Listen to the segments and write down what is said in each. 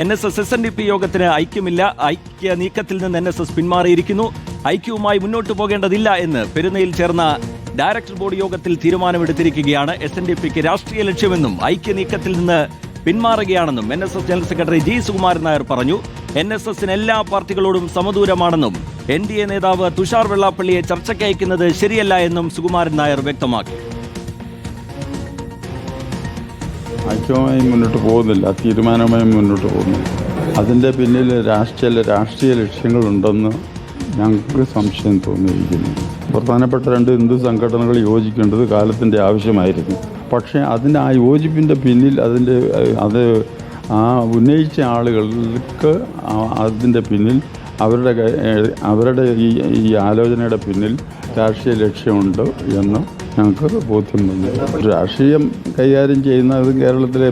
NSS SNDP യോഗത്തിന് ഐക്യമില്ല. ഐക്യ നീക്കത്തിൽ നിന്ന് NSS പിന്മാറിയിരിക്കുന്നു. ഐക്യവുമായി മുന്നോട്ട് പോകേണ്ടതില്ല എന്ന് പെരുന്നയിൽ ചേർന്ന ഡയറക്ടർ ബോർഡ് യോഗത്തിൽ തീരുമാനമെടുത്തിരിക്കുകയാണ്. SNDPക്ക് രാഷ്ട്രീയ ലക്ഷ്യമെന്നും ഐക്യ നീക്കത്തിൽ നിന്ന് പിന്മാറുകയാണെന്നും NSS general secretary G. Sukumaran Nair പറഞ്ഞു. NSSന് എല്ലാ പാർട്ടികളോടും സമദൂരമാണെന്നും NDA നേതാവ് തുഷാർ വെള്ളാപ്പള്ളിയെ ചർച്ചയ്ക്ക് അയക്കുന്നത് ശരിയല്ല എന്നും സുകുമാരൻ നായർ വ്യക്തമാക്കി. ഐക്യമായി മുന്നോട്ട് പോകുന്നില്ല, തീരുമാനമായി മുന്നോട്ട് പോകുന്നില്ല. അതിൻ്റെ പിന്നിൽ രാഷ്ട്രീയ ലക്ഷ്യങ്ങളുണ്ടെന്ന് ഞങ്ങൾക്ക് സംശയം തോന്നിയിരിക്കുന്നു. പ്രധാനപ്പെട്ട രണ്ട് ഹിന്ദു സംഘടനകൾ യോജിക്കേണ്ടത് കാലത്തിൻ്റെ ആവശ്യമായിരുന്നു. പക്ഷേ ആ യോജിപ്പിൻ്റെ പിന്നിൽ ഉന്നയിച്ച ആളുകൾക്ക് അതിൻ്റെ പിന്നിൽ അവരുടെ ഈ ആലോചനയുടെ പിന്നിൽ രാഷ്ട്രീയ ലക്ഷ്യമുണ്ട് എന്ന് ഞങ്ങൾക്ക് ബോധ്യം വന്നു. രാഷ്ട്രീയം കൈകാര്യം ചെയ്യുന്നത് കേരളത്തിലെ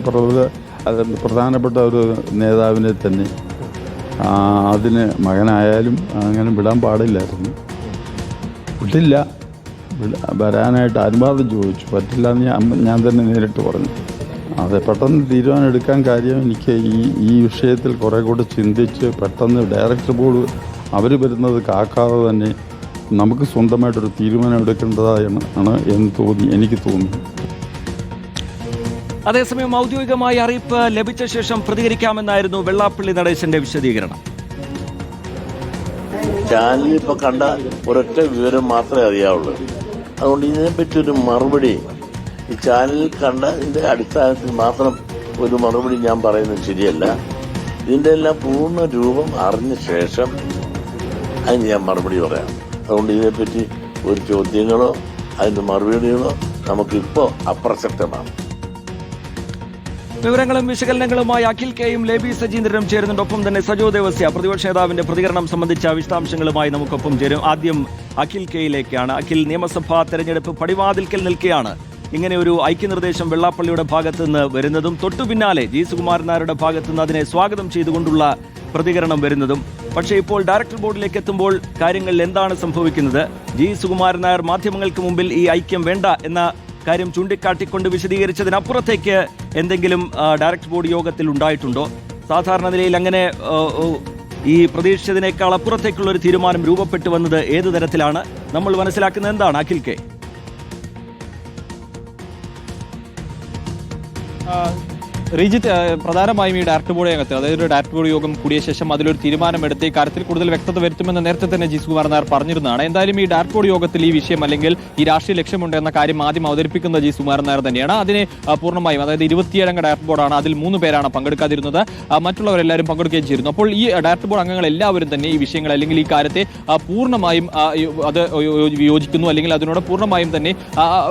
പ്രധാനപ്പെട്ട ഒരു നേതാവിനെ തന്നെ അതിന് മകനായാലും അങ്ങനെ വിടാൻ പാടില്ലായിരുന്നു. വിട്ടില്ല. വരാനായിട്ട് അനുവാദം ചോദിച്ചു, പറ്റില്ല എന്ന് ഞാൻ തന്നെ നേരിട്ട് പറഞ്ഞു. അതെ, പെട്ടെന്ന് തീരുമാനം എടുക്കാൻ കാര്യം എനിക്ക് ഈ വിഷയത്തിൽ കുറെ കൂടെ ചിന്തിച്ച് പെട്ടെന്ന് ഡയറക്ടർ ബോർഡ് അവർ വരുന്നത് കാക്കാതെ തന്നെ നമുക്ക് സ്വന്തമായിട്ടൊരു തീരുമാനം എടുക്കേണ്ടതാണ് എനിക്ക് തോന്നി. അതേസമയം ഔദ്യോഗികമായ അറിയിപ്പ് ലഭിച്ച ശേഷം പ്രതികരിക്കാമെന്നായിരുന്നു വെള്ളാപ്പള്ളി നടേശന്റെ വിശദീകരണം. ചാനലിൽ ഇപ്പൊ കണ്ട ഒരൊറ്റ വിവരം മാത്രമേ അറിയാവുള്ളൂ. അതുകൊണ്ട് ഇതിനെപ്പറ്റി ഒരു മറുപടി ഈ ചാനലിൽ കണ്ടതിന്റെ അടിസ്ഥാനത്തിൽ മാത്രം ഒരു മറുപടി ഞാൻ പറയുന്നത് ശരിയല്ല. ഇതിന്റെ എല്ലാം പൂർണ്ണ രൂപം അറിഞ്ഞ ശേഷം അതിന് ഞാൻ മറുപടി പറയാം. അതുകൊണ്ട് ഇതിനെപ്പറ്റി ഒരു ചോദ്യങ്ങളോ അതിന്റെ മറുപടികളോ നമുക്കിപ്പോ അപ്രസക്തമാണ്. വിവരങ്ങളും വിശകലനങ്ങളുമായി അഖിൽ കെയും ലേബി സജീന്ദ്രനും ചേരുന്നുണ്ട്. ഒപ്പം തന്നെ സജോ ദേവസ്യ പ്രതിപക്ഷ നേതാവിന്റെ പ്രതികരണം സംബന്ധിച്ച വിശദാംശങ്ങളുമായി നമുക്കൊപ്പം ചേരും. ആദ്യം അഖിൽ കെയിലേക്കാണ്. അഖിൽ, നിയമസഭാ തെരഞ്ഞെടുപ്പ് പടിവാതിൽക്കൽ നിൽക്കുകയാണ്. ഇങ്ങനെ ഒരു ഐക്യനിർദ്ദേശം വെള്ളാപ്പള്ളിയുടെ ഭാഗത്ത് നിന്ന് വരുന്നതും തൊട്ടു പിന്നാലെ G. സുകുമാരൻ നായരുടെ ഭാഗത്ത് നിന്ന് അതിനെ സ്വാഗതം ചെയ്തുകൊണ്ടുള്ള പ്രതികരണം വരുന്നതും. പക്ഷേ ഇപ്പോൾ ഡയറക്ടർ ബോർഡിലേക്ക് എത്തുമ്പോൾ കാര്യങ്ങളിൽ എന്താണ് സംഭവിക്കുന്നത്? G. സുകുമാരൻ നായർ മാധ്യമങ്ങൾക്ക് മുമ്പിൽ ഈ ഐക്യം വേണ്ട എന്ന കാര്യം ചൂണ്ടിക്കാട്ടിക്കൊണ്ട് വിശദീകരിച്ചതിനപ്പുറത്തേക്ക് എന്തെങ്കിലും ഡയറക്ടർ ബോർഡ് യോഗത്തിൽ ഉണ്ടായിട്ടുണ്ടോ? സാധാരണ നിലയിൽ അങ്ങനെ ഈ പ്രതീക്ഷിച്ചതിനേക്കാൾ അപ്പുറത്തേക്കുള്ള ഒരു തീരുമാനം രൂപപ്പെട്ടു വന്നത് ഏത് തരത്തിലാണ്? നമ്മൾ മനസ്സിലാക്കുന്നത് എന്താണ് അഖിൽ കെ? റീജിത്ത്, പ്രധാനമായും ഈ ഡയറക്ടർ ബോർഡ് യോഗത്തിൽ, അതായത് ഡയറക്ടർ ബോർഡ് യോഗം കൂടിയ ശേഷം അതിലൊരു തീരുമാനമെടുത്ത് ഈ കാര്യത്തിൽ കൂടുതൽ വ്യക്തത വരുത്തുമെന്ന് നേരത്തെ തന്നെ G. സുകുമാരൻ നായർ പറഞ്ഞിരുന്നതാണ്. എന്തായാലും ഈ ഡയറക്ടർ ബോർഡ് യോഗത്തിൽ ഈ വിഷയം അല്ലെങ്കിൽ ഈ രാഷ്ട്രീയ ലക്ഷ്യമുണ്ട് എന്ന കാര്യം ആദ്യം അവതരിപ്പിക്കുന്ന G. സുകുമാരൻ നായർ തന്നെയാണ്. അതിനെ പൂർണ്ണമായും, അതായത് 27 ഡയറക്ടർ ബോർഡാണ്, അതിൽ 3 പേരാണ് പങ്കെടുക്കാതിരുന്നത്, മറ്റുള്ളവരെല്ലാവരും പങ്കെടുക്കുകയും ചെയ്തിരുന്നു. അപ്പോൾ ഈ ഡയറക്ടർ ബോർഡ് അംഗങ്ങൾ എല്ലാവരും തന്നെ ഈ വിഷയങ്ങൾ അല്ലെങ്കിൽ ഈ കാര്യത്തെ പൂർണ്ണമായും അത് യോജിക്കുന്നു, അല്ലെങ്കിൽ അതിനോട് പൂർണ്ണമായും തന്നെ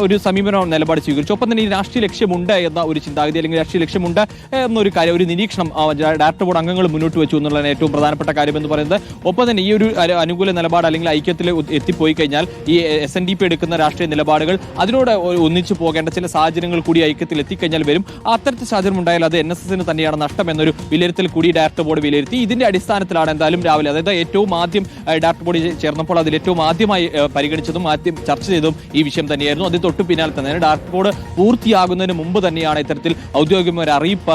ഒരു സമീപന നിലപാട് സ്വീകരിച്ചു. ഒപ്പം തന്നെ ഈ രാഷ്ട്രീയ ലക്ഷ്യമുണ്ട് എന്ന ഒരു ചിന്താഗതി അല്ലെങ്കിൽ രാഷ്ട്രീയ ലക്ഷ്യമുണ്ട് എന്നൊരു കാര്യം, ഒരു നിരീക്ഷണം ഡയറക്ടർ ബോർഡ് അംഗങ്ങൾ മുന്നോട്ട് വെച്ചു എന്നുള്ളതാണ് ഏറ്റവും പ്രധാനപ്പെട്ട കാര്യം എന്ന് പറയുന്നത്. ഒപ്പം തന്നെ ഈ ഒരു അനുകൂല നിലപാട് അല്ലെങ്കിൽ ഐക്യത്തിൽ എത്തിപ്പോയി കഴിഞ്ഞാൽ ഈ SNDP എടുക്കുന്ന രാഷ്ട്രീയ നിലപാടുകൾ അതിനോട് ഒന്നിച്ചു പോകേണ്ട ചില സാഹചര്യങ്ങൾ കൂടി ഐക്യത്തിൽ എത്തിക്കഴിഞ്ഞാൽ വരും. അത്തരത്തിൽ സാഹചര്യം ഉണ്ടായാൽ അത് NSSന് തന്നെയാണ് നഷ്ടം എന്നൊരു വിലയിരുത്തൽ കൂടി ഡയറക്ടർ ബോർഡ് വിലയിരുത്തി. ഇതിന്റെ അടിസ്ഥാനത്തിലാണ് എന്തായാലും രാവിലെ, അതായത് ഏറ്റവും ആദ്യം ഡയറക്ടർ ബോർഡ് ചേർന്നപ്പോൾ അതിൽ ഏറ്റവും ആദ്യമായി പരിഗണിച്ചതും ആദ്യം ചർച്ച ചെയ്തതും ഈ വിഷയം തന്നെയായിരുന്നു. അതിന് തൊട്ടു പിന്നാലെ തന്നെ ഡയറക്ടർ ബോർഡ് പൂർത്തിയാകുന്നതിന് മുമ്പ് തന്നെയാണ് ഇത്തരത്തിൽ ഔദ്യോഗികമായ അറിയിപ്പ്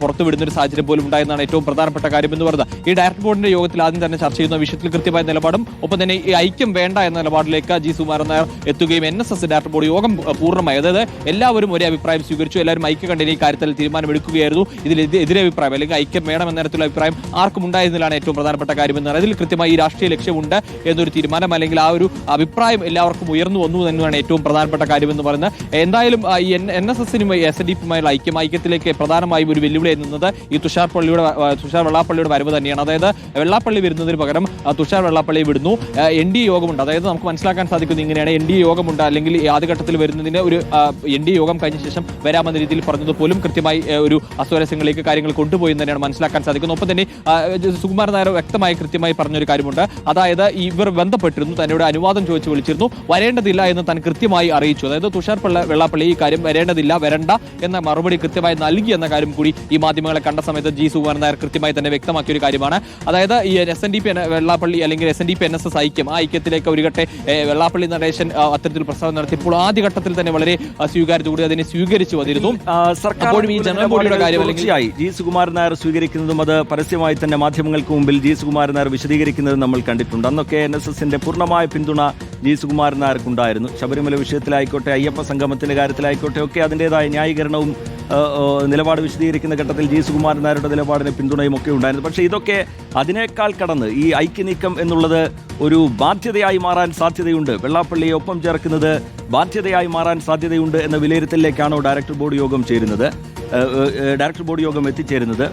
പുറത്തുവിടുന്ന ഒരു സാഹചര്യം പോലും ഉണ്ടായെന്നാണ് ഏറ്റവും പ്രധാനപ്പെട്ട കാര്യം എന്ന് പറയുന്നത്. ഈ ഡയറക്ടർ ബോർഡിന്റെ യോഗത്തിൽ ആദ്യം തന്നെ ചർച്ച ചെയ്യുന്ന വിഷയത്തിൽ കൃത്യമായ നിലപാടും ഒപ്പം തന്നെ ഈ ഐക്യം വേണ്ട എന്ന നിലപാടിലേക്ക് G. സുകുമാരൻ നായർ എത്തുകയും NSS ഡയറക്ടർ ബോർഡ് യോഗം പൂർണ്ണമായി, അതായത് എല്ലാവരും ഒരേ അഭിപ്രായം സ്വീകരിച്ചു, എല്ലാവരും ഐക്യ കണ്ടിന് ഈ കാര്യത്തിൽ തീരുമാനമെടുക്കുകയായിരുന്നു. ഇതിൽ എതിരെ അഭിപ്രായം അല്ലെങ്കിൽ ഐക്യം വേണം എന്ന തരത്തിലുള്ള അഭിപ്രായം ആർക്കും ഉണ്ടായിരുന്നില്ലാണ് ഏറ്റവും പ്രധാനപ്പെട്ട കാര്യം എന്ന് പറയുന്നത്. ഇതിൽ കൃത്യമായി ഈ രാഷ്ട്രീയ ലക്ഷ്യമുണ്ട് എന്നൊരു തീരുമാനം അല്ലെങ്കിൽ ആ ഒരു അഭിപ്രായം എല്ലാവർക്കും ഉയർന്നു വന്നു തന്നെയാണ് ഏറ്റവും പ്രധാനപ്പെട്ട കാര്യം എന്ന് പറയുന്നത്. എന്തായാലും ഈ NSSനും SNDPയുമായുള്ള ഐക്യത്തിലേക്ക് പ്രധാനമായും ഒരു വെല്ലുവിളി എന്നത് ഈ തുഷാർ വെള്ളാപ്പള്ളിയുടെ വരവ് തന്നെയാണ്. അതായത് വെള്ളാപ്പള്ളി വരുന്നതിന് പകരം തുഷാർ വെള്ളാപ്പള്ളി വിടുന്നു. NDA യോഗമുണ്ട്, അതായത് നമുക്ക് മനസ്സിലാക്കാൻ സാധിക്കുന്നത് ഇങ്ങനെയാണ്, NDA യോഗമുണ്ട് അല്ലെങ്കിൽ ആദ്യഘട്ടത്തിൽ വരുന്നതിന് ഒരു NDA യോഗം കഴിഞ്ഞ ശേഷം വരാമെന്ന രീതിയിൽ പറഞ്ഞത് പോലും കൃത്യമായി ഒരു അസ്വാരസ്യങ്ങളിലേക്ക് കാര്യങ്ങൾ കൊണ്ടുപോയി തന്നെയാണ് മനസ്സിലാക്കാൻ സാധിക്കുന്നത്. ഒപ്പം തന്നെ സുകുമാരൻ നായർ വ്യക്തമായി കൃത്യമായി പറഞ്ഞൊരു കാര്യമുണ്ട്, അതായത് ഇവർ ബന്ധപ്പെട്ടിരുന്നു, തന്നോട് അനുവാദം ചോദിച്ച് വിളിച്ചിരുന്നു, വരേണ്ടതില്ല എന്ന് താൻ കൃത്യമായി അറിയിച്ചു. അതായത് തുഷാർ വെള്ളാപ്പള്ളി ഈ കാര്യം വരേണ്ടതില്ല, വരണ്ട എന്ന മറുപടി കൃത്യമായി നൽകി എന്ന കാര്യം കൂടി ഈ മാധ്യമങ്ങളെ കണ്ട സമയത്ത് ജി സുകുമാരൻ നായർ കൃത്യമായി തന്നെ വ്യക്തമാക്കിയ ഒരു കാര്യമാണ്. അതായത് ഈ SNDP വെള്ളാപ്പള്ളി അല്ലെങ്കിൽ SNDP NSS ഐക്യം, ആ ഐക്യത്തിലേക്ക് ഒരുകട്ടെ വെള്ളാപ്പള്ളി നടേശൻ അത്തരത്തിൽ പ്രസ്താവന നടത്തിയപ്പോൾ ആദ്യഘട്ടത്തിൽ തന്നെ വളരെ സ്വീകാര്യത കൂടി അതിനെ സ്വീകരിച്ചു വന്നിരുന്നു. അപ്പോഴും ഈ ജനറൽ ബോഡിയുടെ കാര്യം തീർച്ചയായി ജി സുകുമാരൻ നായർ സ്വീകരിക്കുന്നതും അത് പരസ്യമായി തന്നെ മാധ്യമങ്ങൾക്ക് മുമ്പിൽ ജി സുകുമാരൻ നായർ വിശദീകരിക്കുന്നതും നമ്മൾ കണ്ടിട്ടുണ്ട്. അന്നൊക്കെ NSSന്റെ പൂർണ്ണമായ പിന്തുണ ജി സുകുമാരൻ നായർക്കുണ്ടായിരുന്നു. ശബരിമല വിഷയത്തിലായിക്കോട്ടെ, അയ്യപ്പ സംഗമത്തിന്റെ കാര്യത്തിലായിക്കോട്ടെ ഒക്കെ അതിൻ്റെതായ ന്യായീകരണവും നിലപാട് വിശദീകരിക്കുന്ന ഘട്ടത്തിൽ ജി സുകുമാരൻ നായരുടെ നിലപാടിന് പിന്തുണയും ഒക്കെ ഉണ്ടായിരുന്നു. പക്ഷേ ഇതൊക്കെ അതിനേക്കാൾ കടന്ന് ഈ ഐക്യനീക്കം എന്നുള്ളത് ഒരു ബാധ്യതയായി മാറാൻ സാധ്യതയുണ്ട്, വെള്ളാപ്പള്ളിയെ ഒപ്പം ചേർക്കുന്നത് ബാധ്യതയായി മാറാൻ സാധ്യതയുണ്ട് എന്ന വിലയിരുത്തലിലേക്കാണോ ഡയറക്ടർ ബോർഡ് യോഗം എത്തിച്ചേരുന്നത്?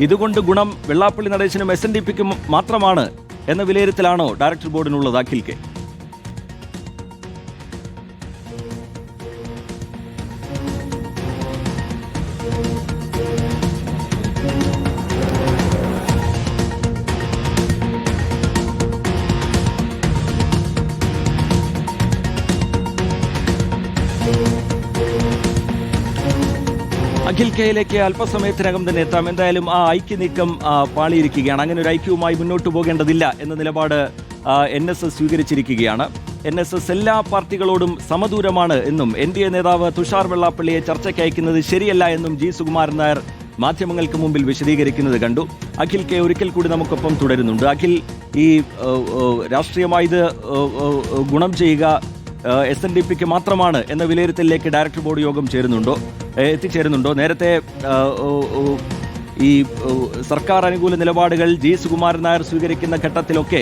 ഇതുകൊണ്ട് ഗുണം വെള്ളാപ്പള്ളി നടേശനും SNDPക്കും മാത്രമാണ് എന്ന വിലയിരുത്തലാണോ ഡയറക്ടർ ബോർഡിനുള്ളത്? അഖിൽ കെ. അഖിൽ കെയിലേക്ക് അല്പസമയത്തിനകം തന്നെ എത്താം. എന്തായാലും ആ ഐക്യനീക്കം പാളിയിരിക്കുകയാണ്. അങ്ങനെ ഒരു ഐക്യവുമായി മുന്നോട്ട് പോകേണ്ടതില്ല എന്ന നിലപാട് NSS സ്വീകരിച്ചിരിക്കുകയാണ്. NSS എല്ലാ പാർട്ടികളോടും സമദൂരമാണ് എന്നും NDA നേതാവ് തുഷാർ വെള്ളാപ്പള്ളിയെ ചർച്ചയ്ക്ക് അയക്കുന്നത് ശരിയല്ല എന്നും ജി സുകുമാരൻ നായർ മാധ്യമങ്ങൾക്ക് മുമ്പിൽ വിശദീകരിക്കുന്നത് കണ്ടു. അഖിൽ കെ ഒരിക്കൽ കൂടി നമുക്കൊപ്പം തുടരുന്നുണ്ട്. അഖിൽ, ഈ രാഷ്ട്രീയമായി ഇത് ഗുണം ചെയ്യുക SNDPക്ക് മാത്രമാണ് എന്ന വിലയിരുത്തലിലേക്ക് ഡയറക്ടർ ബോർഡ് യോഗം എത്തിച്ചേരുന്നുണ്ടോ? നേരത്തെ ഈ സർക്കാർ അനുകൂല നിലപാടുകൾ ജി സുകുമാരൻ നായർ സ്വീകരിക്കുന്ന ഘട്ടത്തിലൊക്കെ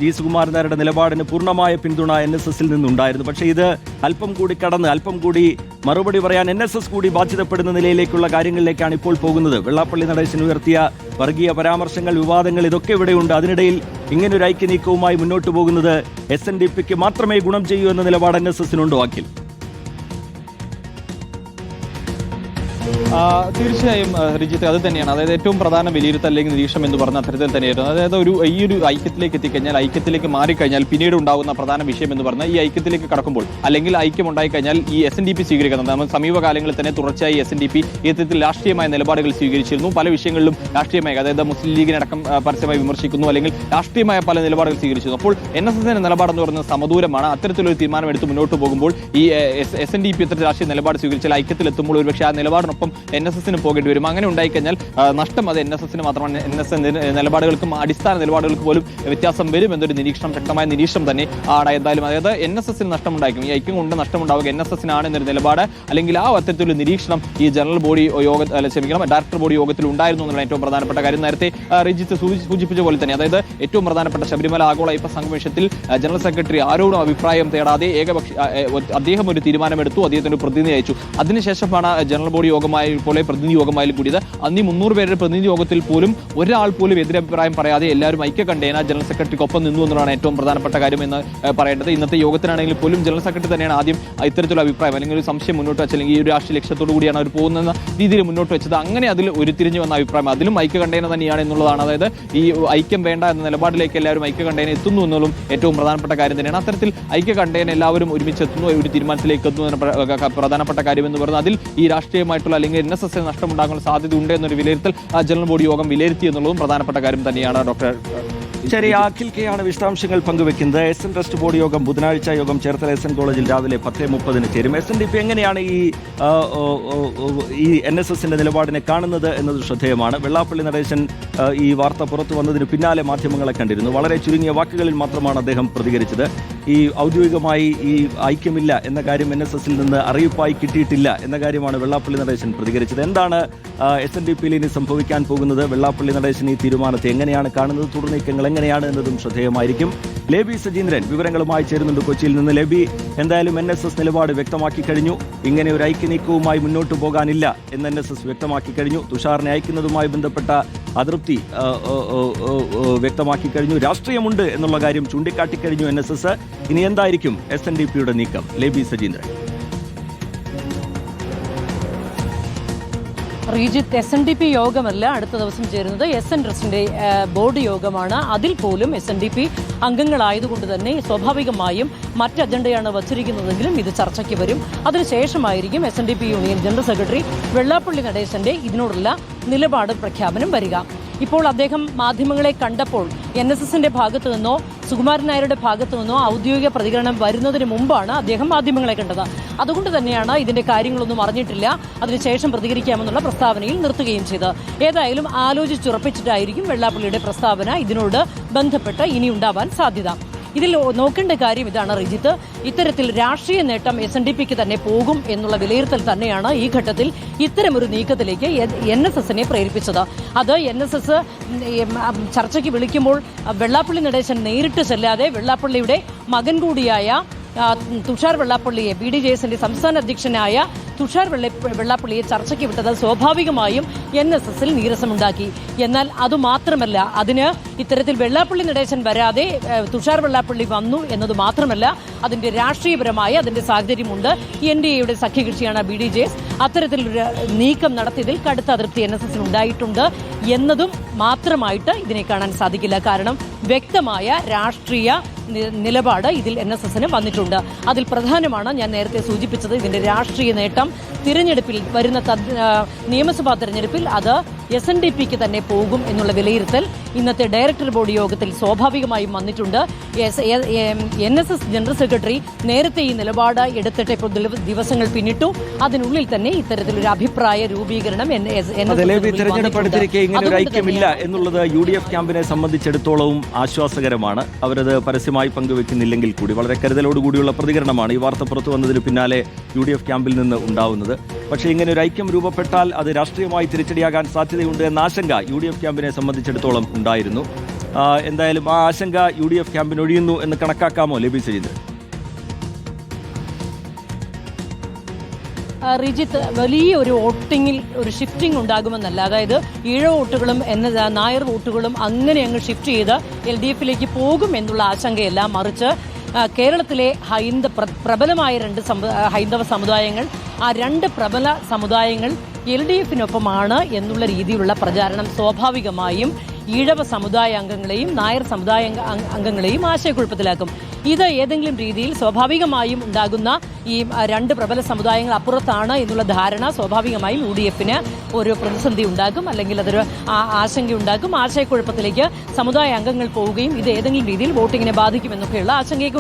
ജി സുകുമാരൻ നായരുടെ നിലപാടിന് പൂർണ്ണമായ പിന്തുണ NSSൽ നിന്നുണ്ടായിരുന്നു. പക്ഷേ ഇത് അല്പം കൂടി കടന്ന് അല്പം കൂടി മറുപടി പറയാൻ NSS കൂടി ബാധ്യതപ്പെടുന്ന നിലയിലേക്കുള്ള കാര്യങ്ങളിലേക്കാണ് ഇപ്പോൾ പോകുന്നത്. വെള്ളാപ്പള്ളി നടേശൻ ഉയർത്തിയ വർഗീയ പരാമർശങ്ങൾ, വിവാദങ്ങൾ ഇതൊക്കെ ഇവിടെയുണ്ട്. അതിനിടയിൽ ഇങ്ങനൊരു ഐക്യനീക്കവുമായി മുന്നോട്ട് പോകുന്നത് SNDPക്ക് മാത്രമേ ഗുണം ചെയ്യൂ എന്ന നിലപാട് NSSനുണ്ടോ അഖിൽ? തീർച്ചയായും റിജിത്ത്, അത് തന്നെയാണ്. അതായത് ഏറ്റവും പ്രധാന വിലയിരുത്തൽ അല്ലെങ്കിൽ നിരീക്ഷണം എന്ന് പറഞ്ഞ അത്തരത്തിൽ തന്നെയായിരുന്നു. അതായത് ഈ ഒരു ഐക്യത്തിലേക്ക് എത്തിക്കഴിഞ്ഞാൽ, ഐക്യത്തിലേക്ക് മാറിക്കഴിഞ്ഞാൽ പിന്നീട് ഉണ്ടാകുന്ന പ്രധാന വിഷയം എന്ന് പറഞ്ഞാൽ ഈ ഐക്യത്തിലേക്ക് കടക്കുമ്പോൾ അല്ലെങ്കിൽ ഐക്യം ഉണ്ടായിക്കഴിഞ്ഞാൽ ഈ SNDP സ്വീകരിക്കുന്നത് നമ്മൾ സമീപകാലങ്ങളിൽ തന്നെ തുടർച്ചയായി SNDP ഇത്തരത്തിൽ രാഷ്ട്രീയമായ നിലപാടുകൾ സ്വീകരിച്ചിരുന്നു. പല വിഷയങ്ങളിലും രാഷ്ട്രീയമായി, അതായത് മുസ്ലിം ലീഗിനടക്കം പരസ്യമായി വിമർശിക്കുന്നു, അല്ലെങ്കിൽ രാഷ്ട്രീയമായ പല നിലപാടുകൾ സ്വീകരിച്ചിരുന്നു. അപ്പോൾ NSSന്റെ നിലപാടെന്ന് പറയുന്നത് സമദൂരമാണ്. അത്തരത്തിലൊരു തീരുമാനം എടുത്ത് മുന്നോട്ട് പോകുമ്പോൾ ഈ SNDP ഇത്തരത്തിൽ രാഷ്ട്രീയ നിലപാട് സ്വീകരിച്ചാൽ ഐക്യത്തിലെത്തുമ്പോൾ ഒരുപക്ഷെ ആ നിലപാടിനൊപ്പം NSSന് പോകേണ്ടി വരും. അങ്ങനെ ഉണ്ടായിക്കഴിഞ്ഞാൽ നഷ്ടം അത് NSSന് മാത്രമാണ്. NSS നിലപാടുകൾക്കും അടിസ്ഥാന നിലപാടുകൾക്ക് പോലും വ്യത്യാസം വരും എന്നൊരു നിരീക്ഷണം, ശക്തമായ നിരീക്ഷണം തന്നെ ആണ് എന്തായാലും. അതായത് NSSന് നഷ്ടമുണ്ടായിരിക്കും, ഈ ഐക്യം കൊണ്ട് നഷ്ടമുണ്ടാവുക NSSനാണ് എന്നൊരു നിലപാട് അല്ലെങ്കിൽ ആ അത്തരത്തിലുള്ള നിരീക്ഷണം ഈ ജനറൽ ബോഡി ഡയറക്ടർ ബോഡി യോഗത്തിൽ ഉണ്ടായിരുന്നു എന്നുള്ള ഏറ്റവും പ്രധാനപ്പെട്ട കാര്യം. നേരത്തെ റിജിത്ത് സൂചിപ്പിച്ച പോലെ തന്നെ, അതായത് ഏറ്റവും പ്രധാനപ്പെട്ട ശബരിമല ആഗോള അയ്യപ്പ സംഘം വിഷയത്തിൽ ജനറൽ സെക്രട്ടറി ആരോടും അഭിപ്രായം തേടാതെ അദ്ദേഹം ഒരു തീരുമാനമെടുത്തു, അദ്ദേഹത്തിന് ഒരു പ്രതിനിധി അയച്ചു. അതിനുശേഷമാണ് ജനറൽ ബോഡി യോഗമായി പോലെ പ്രതിനിധി യോഗമായാലും കൂടിയത്. അന്ന് 300 പേരുടെ പ്രതിനിധി യോഗത്തിൽ പോലും ഒരാൾ പോലും എതിരഭിപ്രായം പറയാതെ എല്ലാവരും ഐക്യകണ്ഠേന ജനറൽ സെക്രട്ടറിക്കൊപ്പം നിന്നു എന്നുള്ളതാണ് ഏറ്റവും പ്രധാനപ്പെട്ട കാര്യം എന്ന് പറയേണ്ടത്. ഇന്നത്തെ യോഗത്തിനാണെങ്കിൽ പോലും ജനറൽ സെക്രട്ടറി തന്നെയാണ് ആദ്യം ഇത്തരത്തിലുള്ള അഭിപ്രായം അല്ലെങ്കിൽ ഒരു സംശയം മുന്നോട്ട് വെച്ച്, അല്ലെങ്കിൽ ഈ ഒരു രാഷ്ട്രീയ ലക്ഷ്യത്തോടു കൂടിയാണ് അവർ പോകുന്ന രീതിയിൽ മുന്നോട്ട് വെച്ചത്. അങ്ങനെ അതിൽ ഉരുത്തിരിഞ്ഞു വന്ന അഭിപ്രായം അതിലും ഐക്യകണ്ഠേന തന്നെയാണ് എന്നുള്ളതാണ്. അതായത് ഈ ഐക്യം വേണ്ട എന്ന നിലപാടിലേക്ക് എല്ലാവരും ഐക്യകണ്ഠേന എത്തുന്നു എന്നുള്ളതും ഏറ്റവും പ്രധാനപ്പെട്ട കാര്യം തന്നെയാണ്. അത്തരത്തിൽ ഐക്യകണ്ഠേന എല്ലാവരും ഒരുമിച്ച് എത്തുന്നു, ഒരു തീരുമാനത്തിലേക്ക് എത്തുന്നു എന്ന പ്രധാനപ്പെട്ട കാര്യം എന്ന് പറയുന്നത് അതിൽ ഈ രാഷ്ട്രീയമായിട്ടുള്ള അല്ലെങ്കിൽ NSSന് നഷ്ടമുണ്ടാകാനുള്ള സാധ്യത ഉണ്ട് എന്നൊരു വിലയിരുത്തൽ ജനറൽ ബോഡി യോഗം വിലയിരുത്തി എന്നുള്ളതും പ്രധാനപ്പെട്ട കാര്യം തന്നെയാണ്. ഡോക്ടർ ശരി, അഖിൽ കെ ആണ് വിശദാംശങ്ങൾ പങ്കുവെക്കുന്നത്. SN ട്രസ്റ്റ് ബോർഡ് യോഗം ബുധനാഴ്ച യോഗം ചേർത്തല SN കോളേജിൽ രാവിലെ 10:30 ചേരും. SNDP എങ്ങനെയാണ് ഈ NSSന്റെ നിലപാടിനെ കാണുന്നത് എന്നത് ശ്രദ്ധേയമാണ്. വെള്ളാപ്പള്ളി നടേശൻ ഈ വാർത്ത പുറത്തു വന്നതിന് പിന്നാലെ മാധ്യമങ്ങളെ കണ്ടിരുന്നു. വളരെ ചുരുങ്ങിയ വാക്കുകളിൽ മാത്രമാണ് അദ്ദേഹം പ്രതികരിച്ചത്. ഈ ഔദ്യോഗികമായി ഈ ഐക്യമില്ല എന്ന കാര്യം NSSൽ നിന്ന് അറിയിപ്പായി കിട്ടിയിട്ടില്ല എന്ന കാര്യമാണ് വെള്ളാപ്പള്ളി നടേശൻ പ്രതികരിച്ചത്. എന്താണ് SNDPയിൽ ഇനി സംഭവിക്കാൻ പോകുന്നത്? വെള്ളാപ്പള്ളി നടേശൻ ഈ തീരുമാനത്തെ എങ്ങനെയാണ് കാണുന്നത്? തുടർനീക്കങ്ങൾ എങ്ങനെയാണ് എന്നതും ശ്രദ്ധേയമായിരിക്കും. ലേബി സജീന്ദ്രൻ വിവരങ്ങളുമായി ചേരുന്നുണ്ട് കൊച്ചിയിൽ നിന്ന്. ലേബി, എന്തായാലും NSS നിലപാട് വ്യക്തമാക്കി കഴിഞ്ഞു. ഇങ്ങനെ ഒരു ഐക്യനീക്കവുമായി മുന്നോട്ട് പോകാനില്ല എന്ന് NSS വ്യക്തമാക്കി കഴിഞ്ഞു. തുഷാറിനെ അയക്കുന്നതുമായി ബന്ധപ്പെട്ട അതൃപ്തി വ്യക്തമാക്കി കഴിഞ്ഞു. രാഷ്ട്രീയമുണ്ട് എന്നുള്ള കാര്യം ചൂണ്ടിക്കാട്ടിക്കഴിഞ്ഞു NSS. ഇനി എന്തായിരിക്കും SNDPയുടെ നീക്കം? ലേബി സജീന്ദ്രൻ. ശ്രീജിത്ത്, SNDP യോഗമല്ല അടുത്ത ദിവസം ചേരുന്നത്, SN ട്രസ്റ്റിന്റെ ബോർഡ് യോഗമാണ്. അതിൽ പോലും SNDP അംഗങ്ങളായതുകൊണ്ട് തന്നെ സ്വാഭാവികമായും മറ്റ് അജണ്ടയാണ് വച്ചിരിക്കുന്നതെങ്കിലും ഇത് ചർച്ചയ്ക്ക് വരും. അതിനുശേഷമായിരിക്കും SNDP union general secretary Vellappally നടേശന്റെ ഇതിനോടുള്ള നിലപാട് പ്രഖ്യാപനം വരിക. ഇപ്പോൾ അദ്ദേഹം മാധ്യമങ്ങളെ കണ്ടപ്പോൾ NSSന്റെ ഭാഗത്തു നിന്നോ സുകുമാരൻ നായരുടെ ഭാഗത്തു നിന്നോ ഔദ്യോഗിക പ്രതികരണം വരുന്നതിന് മുമ്പാണ് അദ്ദേഹം മാധ്യമങ്ങളെ കണ്ടത്. അതുകൊണ്ട് തന്നെയാണ് ഇതിന്റെ കാര്യങ്ങളൊന്നും അറിഞ്ഞിട്ടില്ല, അതിനുശേഷം പ്രതികരിക്കാമെന്നുള്ള പ്രസ്താവനയിൽ നിർത്തുകയും ചെയ്തത്. ഏതായാലും ആലോചിച്ചുറപ്പിച്ചിട്ടായിരിക്കും വെള്ളാപ്പള്ളിയുടെ പ്രസ്താവന ഇതിനോട് ബന്ധപ്പെട്ട് ഇനി ഉണ്ടാവാൻ സാധ്യത. ഇതിൽ നോക്കേണ്ട കാര്യം ഇതാണ് റിജിത്ത്, ഇത്തരത്തിൽ രാഷ്ട്രീയ നേട്ടം SNDPക്ക് തന്നെ പോകും എന്നുള്ള വിലയിരുത്തൽ തന്നെയാണ് ഈ ഘട്ടത്തിൽ ഇത്തരമൊരു നീക്കത്തിലേക്ക് NSSനെ പ്രേരിപ്പിച്ചത്. അത് NSS ചർച്ചയ്ക്ക് വിളിക്കുമ്പോൾ വെള്ളാപ്പള്ളി നടേശൻ നേരിട്ട് ചെല്ലാതെ വെള്ളാപ്പള്ളിയുടെ മകൻ കൂടിയായ തുഷാർ വെള്ളാപ്പള്ളിയെ, BDJSന്റെ സംസ്ഥാന അധ്യക്ഷനായ തുഷാർ വെള്ളാപ്പള്ളിയെ ചർച്ചയ്ക്ക് വിട്ടത് സ്വാഭാവികമായും NSSൽ നീരസമുണ്ടാക്കി. എന്നാൽ അതുമാത്രമല്ല, അതിന് ഇത്തരത്തിൽ വെള്ളാപ്പള്ളി നടേശൻ വരാതെ തുഷാർ വെള്ളാപ്പള്ളി വന്നു എന്നത് മാത്രമല്ല, അതിന്റെ രാഷ്ട്രീയപരമായ അതിന്റെ സാഹചര്യമുണ്ട്. NDAയുടെ സഖ്യകക്ഷിയാണ് BDJS. അത്തരത്തിലൊരു നീക്കം നടത്തിയതിൽ കടുത്ത അതൃപ്തി NSSന് ഉണ്ടായിട്ടുണ്ട് എന്നതും മാത്രമായിട്ട് ഇതിനെ കാണാൻ സാധിക്കില്ല. കാരണം വ്യക്തമായ രാഷ്ട്രീയ നിലപാട് ഇതിൽ NSSന് വന്നിട്ടുണ്ട്. അതിൽ പ്രധാനമാണ് ഞാൻ നേരത്തെ സൂചിപ്പിച്ചത്, ഇതിന്റെ രാഷ്ട്രീയ നേട്ടം തിരഞ്ഞെടുപ്പിൽ വരുന്ന നിയമസഭാ തെരഞ്ഞെടുപ്പിൽ അത് SNDPക്ക് തന്നെ പോകും എന്നുള്ള വിലയിരുത്തൽ ഇന്നത്തെ ഡയറക്ടർ ബോർഡ് യോഗത്തിൽ സ്വാഭാവികമായും വന്നിട്ടുണ്ട്. NSS ജനറൽ സെക്രട്ടറി നേരത്തെ ഈ നിലപാട് എടുത്തിട്ട് ഇപ്പോൾ ദിവസങ്ങൾ പിന്നിട്ടു. അതിനുള്ളിൽ തന്നെ ഇത്തരത്തിലൊരു അഭിപ്രായ രൂപീകരണം തെരഞ്ഞെടുപ്പ് ഇങ്ങനെ ഒരു ഐക്യമില്ല എന്നുള്ളത് UDF ക്യാമ്പിനെ സംബന്ധിച്ചിടത്തോളവും ആശ്വാസകരമാണ്. അവരത് പരസ്യമായി പങ്കുവെക്കുന്നില്ലെങ്കിൽ കൂടി വളരെ കരുതലോടുകൂടിയുള്ള പ്രതികരണമാണ് ഈ വാർത്ത പുറത്തു വന്നതിന് പിന്നാലെ UDF ക്യാമ്പിൽ നിന്ന് ഉണ്ടാവുന്നത്. പക്ഷേ ഇങ്ങനെ ഒരു ഐക്യം രൂപപ്പെട്ടാൽ അത് രാഷ്ട്രീയമായി തിരിച്ചടിയാകാൻ സാധ്യതയുണ്ട് എന്ന ആശങ്ക UDF ക്യാമ്പിനെ സംബന്ധിച്ചിടത്തോളം ഉണ്ടായിരുന്നു. എന്തായാലും ആ ആശങ്ക UDF ക്യാമ്പിന് ഒഴിയുന്നു എന്ന് കണക്കാക്കാമോ ലേബി സജീന്ദ്രൻ? റിജിത്ത്, വലിയ ഒരു വോട്ടിങ്ങിൽ ഒരു ഷിഫ്റ്റിംഗ് ഉണ്ടാകുമെന്നല്ല. അതായത് ഈഴവ വോട്ടുകളും നായർ വോട്ടുകളും അങ്ങനെ അങ്ങ് ഷിഫ്റ്റ് ചെയ്ത് LDFിലേക്ക് പോകും എന്നുള്ള ആശങ്കയല്ല, മറിച്ച് കേരളത്തിലെ പ്രബലമായ രണ്ട് ഹൈന്ദവ സമുദായങ്ങൾ, ആ രണ്ട് പ്രബല സമുദായങ്ങൾ LDFിനൊപ്പമാണ് എന്നുള്ള രീതിയിലുള്ള പ്രചാരണം സ്വാഭാവികമായും ഈഴവ സമുദായ അംഗങ്ങളെയും നായർ സമുദായ അംഗങ്ങളെയും ആശയക്കുഴപ്പത്തിലാക്കും. ഇത് ഏതെങ്കിലും രീതിയിൽ സ്വാഭാവികമായും ഉണ്ടാകുന്ന ഈ രണ്ട് പ്രബല സമുദായങ്ങൾ അപ്പുറത്താണ് എന്നുള്ള ധാരണ സ്വാഭാവികമായും UDFന് ഒരു പ്രതിസന്ധി ഉണ്ടാക്കും, അല്ലെങ്കിൽ അതൊരു ആശങ്കയുണ്ടാക്കും. ആശയക്കുഴപ്പത്തിലേക്ക് സമുദായ അംഗങ്ങൾ പോവുകയും ഇത് ഏതെങ്കിലും രീതിയിൽ വോട്ടിങ്ങിനെ ബാധിക്കുമെന്നൊക്കെയുള്ള ആശങ്കയൊക്കെ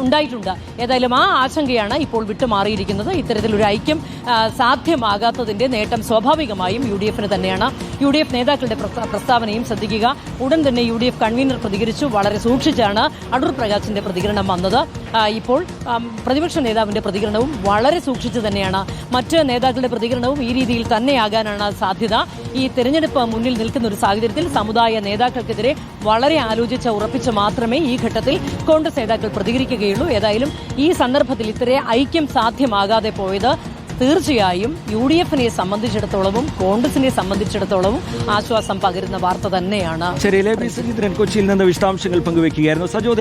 ഉണ്ടായിട്ടുണ്ട്. ഏതായാലും ആ ആശങ്കയാണ് ഇപ്പോൾ വിട്ടുമാറിയിരിക്കുന്നത്. ഇത്തരത്തിലൊരു ഐക്യം സാധ്യമാകാത്തതിന്റെ നേട്ടം സ്വാഭാവികമായും UDFന് തന്നെയാണ്. UDF നേതാക്കളുടെ പ്രസ്താവനയും ശ്രദ്ധിക്കുക. ഉടൻ തന്നെ UDF കൺവീനർ പ്രതികരിച്ചു. വളരെ സൂക്ഷിച്ചാണ് അടൂർ പ്രകാശിന്റെ പ്രതികരണം വന്നത്. ഇപ്പോൾ പ്രതിപക്ഷ നേതാവിന്റെ പ്രതികരണവും വളരെ സൂക്ഷിച്ചു തന്നെയാണ്. മറ്റ് നേതാക്കളുടെ പ്രതികരണവും ഈ രീതിയിൽ തന്നെയാകാനാണ് സാധ്യത. ഈ തെരഞ്ഞെടുപ്പ് മുന്നിൽ നിൽക്കുന്ന ഒരു സാഹചര്യത്തിൽ സമുദായ നേതാക്കൾക്കെതിരെ വളരെ ആലോചിച്ച് ഉറപ്പിച്ച് മാത്രമേ ഈ ഘട്ടത്തിൽ കോൺഗ്രസ് നേതാക്കൾ പ്രതികരിക്കുകയുള്ളൂ. ഏതായാലും ഈ സന്ദർഭത്തിൽ ഇത്രയും ഐക്യം സാധ്യമാകാതെ പോയത് തീർച്ചയായും UDFനെ സംബന്ധിച്ചിടത്തോളവും കോൺഗ്രസിനെ സംബന്ധിച്ചിടത്തോളവും ആശ്വാസം പകരുന്ന വാർത്ത തന്നെയാണ്. ശരി, ലേബി സജീന്ദ്രൻ കൊച്ചിയിൽ നിന്ന് വിശദാംശങ്ങൾ പങ്കുവയ്ക്കുകയായിരുന്നു. സജോ